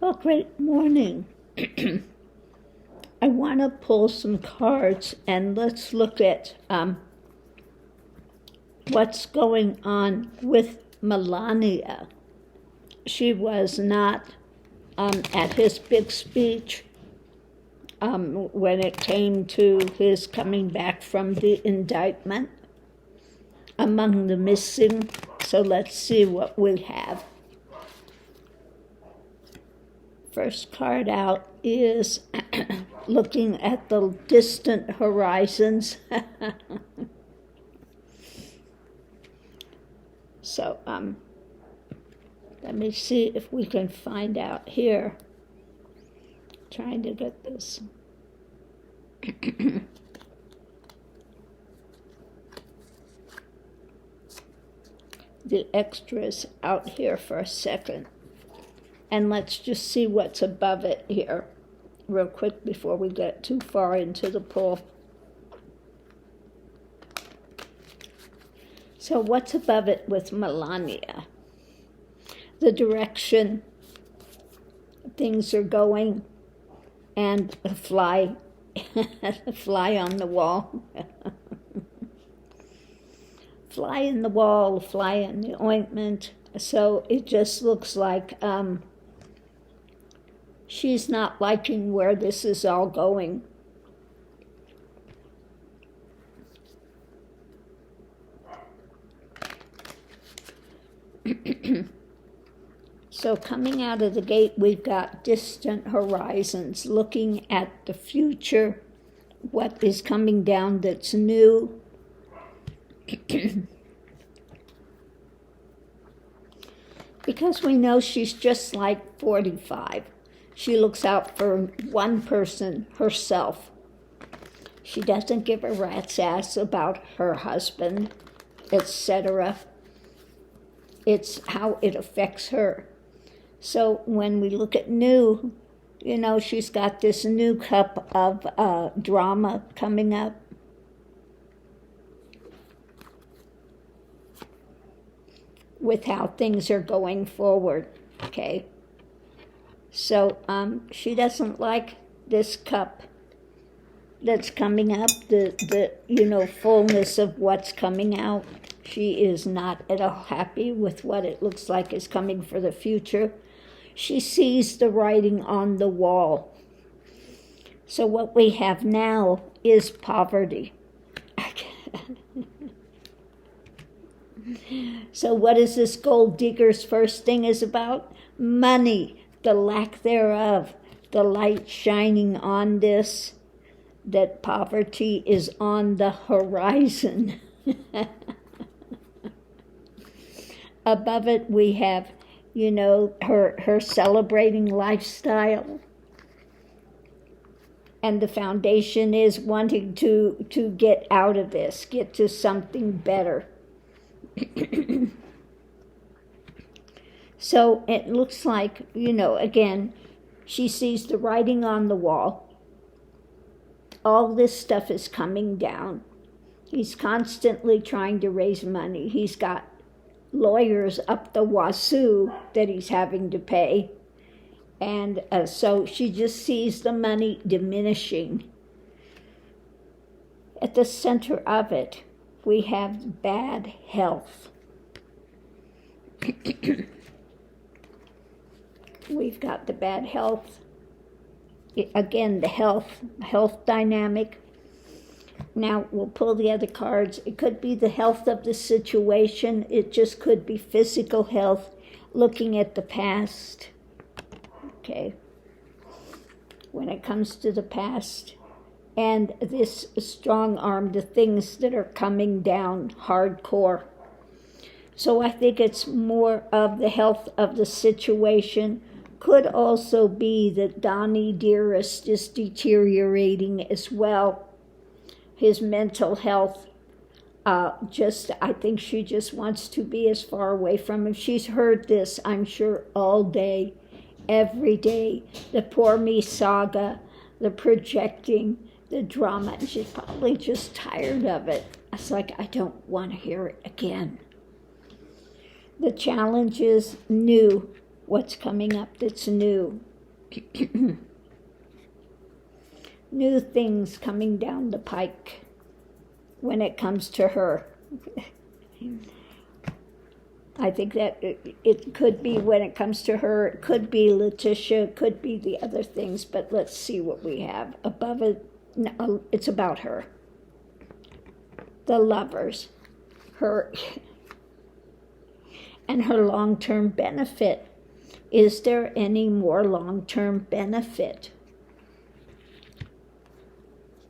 Well, great morning. I want to pull some cards and let's look at what's going on with Melania. She was not at his big speech when it came to his coming back from the indictment among the missing. So let's see what we have. First card out is looking at the distant horizons. So let me see if we can find out here. Trying to get this. The extras out here for a second. And let's just see what's above it here real quick before we get too far into the pull. So what's above it with Melania? The direction things are going and the fly, the fly on the wall. Fly in the wall, fly in the ointment. So it just looks like she's not liking where this is all going. So coming out of the gate, we've got distant horizons, looking at the future, what is coming down that's new. Because we know she's just like 45. She looks out for one person, herself. She doesn't give a rat's ass about her husband, etc. It's how it affects her. So when we look at new, you know, she's got this new cup of drama coming up. With how things are going forward, okay? So she doesn't like this cup that's coming up, the fullness of what's coming out. She is not at all happy with what it looks like is coming for the future. She sees the writing on the wall. So what we have now is poverty. So what is this gold digger's first thing is about? Money, the lack thereof, the light shining on this, that poverty is on the horizon. Above it we have, her celebrating lifestyle. And the foundation is wanting to get out of this, get to something better. So it looks like, again, she sees the writing on the wall. All this stuff is coming down. He's constantly trying to raise money. He's got lawyers up the wazoo that he's having to pay. And so she just sees the money diminishing. At the center of it, we have bad health. We've got the bad health. Again, the health dynamic. Now, we'll pull the other cards. It could be the health of the situation. It just could be physical health, looking at the past. Okay. When it comes to the past. And this strong arm, the things that are coming down hardcore. So I think it's more of the health of the situation. Could also be that Donnie Dearest is deteriorating as well. His mental health, I think she just wants to be as far away from him. She's heard this, I'm sure, all day, every day. The poor me saga, the projecting, the drama, and she's probably just tired of it. It's like, I don't want to hear it again. The challenge is new, what's coming up that's new. New things coming down the pike when it comes to her. I think that it could be when it comes to her, it could be Letitia, it could be the other things, but let's see what we have. Above it, no, it's about her. The Lovers, her, and her long-term benefit. Is there any more long-term benefit?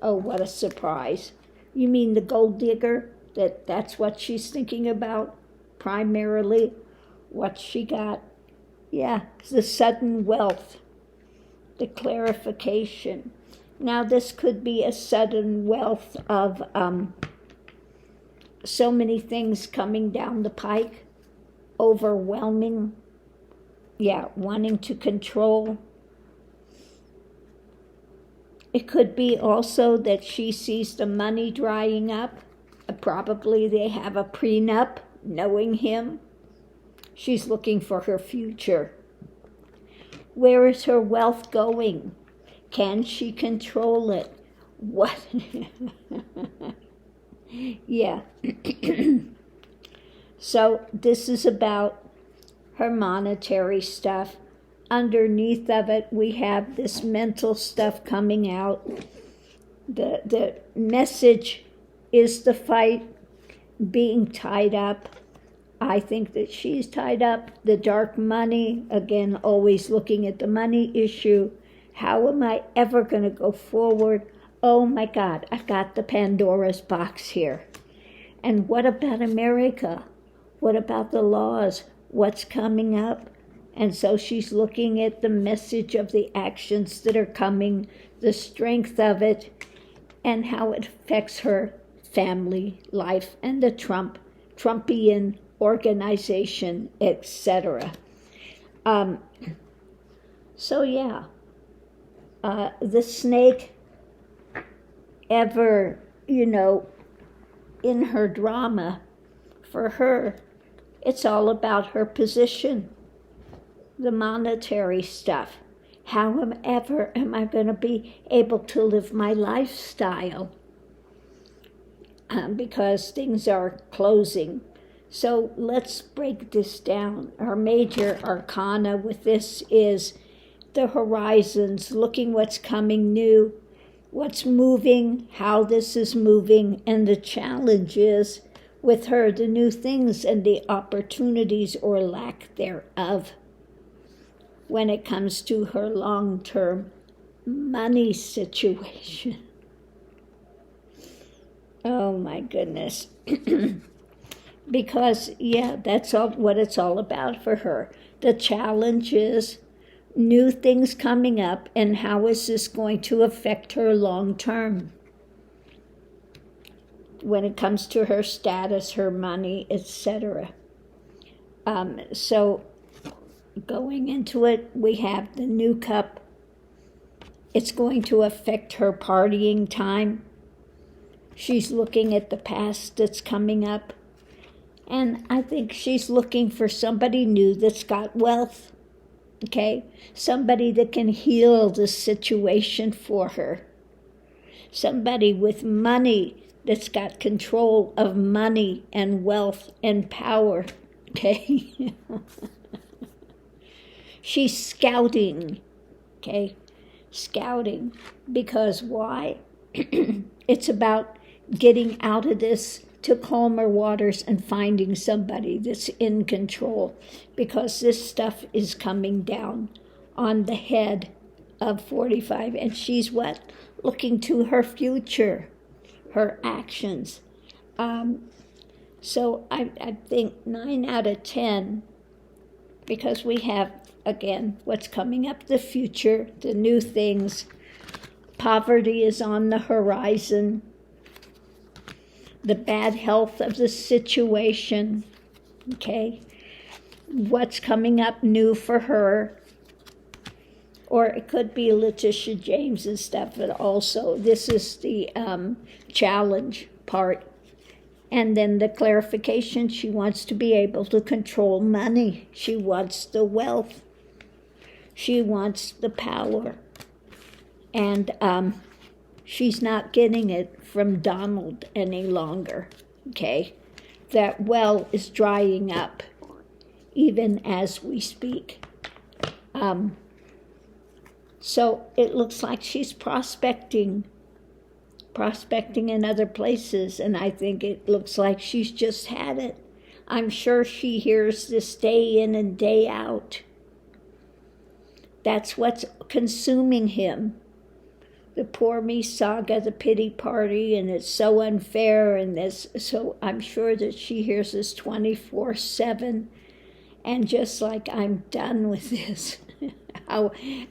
Oh, what a surprise. You mean the gold digger? That's what she's thinking about? Primarily, what she got? Yeah, the sudden wealth, the clarification. Now, this could be a sudden wealth of so many things coming down the pike, overwhelming, wanting to control. It could be also that she sees the money drying up. Probably they have a prenup, knowing him. She's looking for her future. Where is her wealth going? Can she control it? What? Yeah. So this is about her monetary stuff. Underneath of it, we have this mental stuff coming out. The message is the fight, being tied up. I think that she's tied up. The dark money, again, always looking at the money issue. How am I ever going to go forward? Oh my God, I've got the Pandora's box here. And what about America? What about the laws? What's coming up? And so she's looking at the message of the actions that are coming, the strength of it, and how it affects her family life and the Trumpian organization, etc. The snake ever, in her drama, for her, it's all about her position, the monetary stuff. How am I going to be able to live my lifestyle? Because things are closing. So let's break this down. Our major arcana with this is the horizons, looking what's coming new, what's moving, how this is moving, and the challenge is with her, the new things and the opportunities or lack thereof when it comes to her long-term money situation. Oh my goodness. Because, that's all what it's all about for her. The challenge is new things coming up, and how is this going to affect her long term when it comes to her status, her money, etc. So going into it, we have the new cup. It's going to affect her partying time. She's looking at the past that's coming up. And I think she's looking for somebody new that's got wealth, okay? Somebody that can heal the situation for her. Somebody with money that's got control of money and wealth and power, okay? She's scouting, okay? Scouting. Because why? It's about getting out of this to calmer waters and finding somebody that's in control, because this stuff is coming down on the head of 45, and she's what? Looking to her future, her actions. So I think 9 out of 10, because we have, again, what's coming up, the future, the new things. Poverty is on the horizon. The bad health of the situation, okay? What's coming up new for her. Or it could be Letitia James and stuff, but also this is the challenge part. And then the clarification, she wants to be able to control money. She wants the wealth. She wants the power. And she's not getting it from Donald any longer, okay? That well is drying up, even as we speak. So it looks like she's prospecting in other places, and I think it looks like she's just had it. I'm sure she hears this day in and day out. That's what's consuming him. The poor me saga, the pity party, and it's so unfair, and this. So I'm sure that she hears this 24/7, and just like, I'm done with this.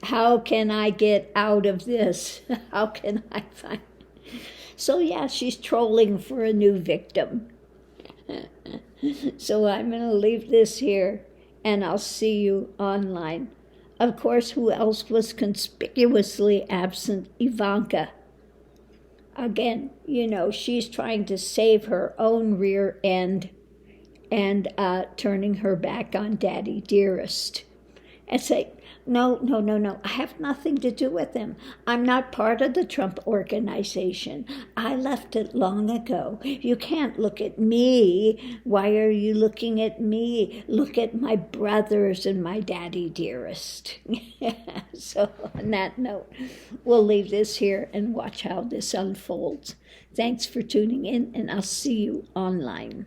How can I get out of this? How can I find? So yeah, she's trolling for a new victim. So I'm going to leave this here, and I'll see you online. Of course, who else was conspicuously absent? Ivanka. Again, she's trying to save her own rear end and turning her back on Daddy Dearest. And say, no, I have nothing to do with them. I'm not part of the Trump organization. I left it long ago. You can't look at me. Why are you looking at me? Look at my brothers and my Daddy Dearest. So on that note, we'll leave this here and watch how this unfolds. Thanks for tuning in, and I'll see you online.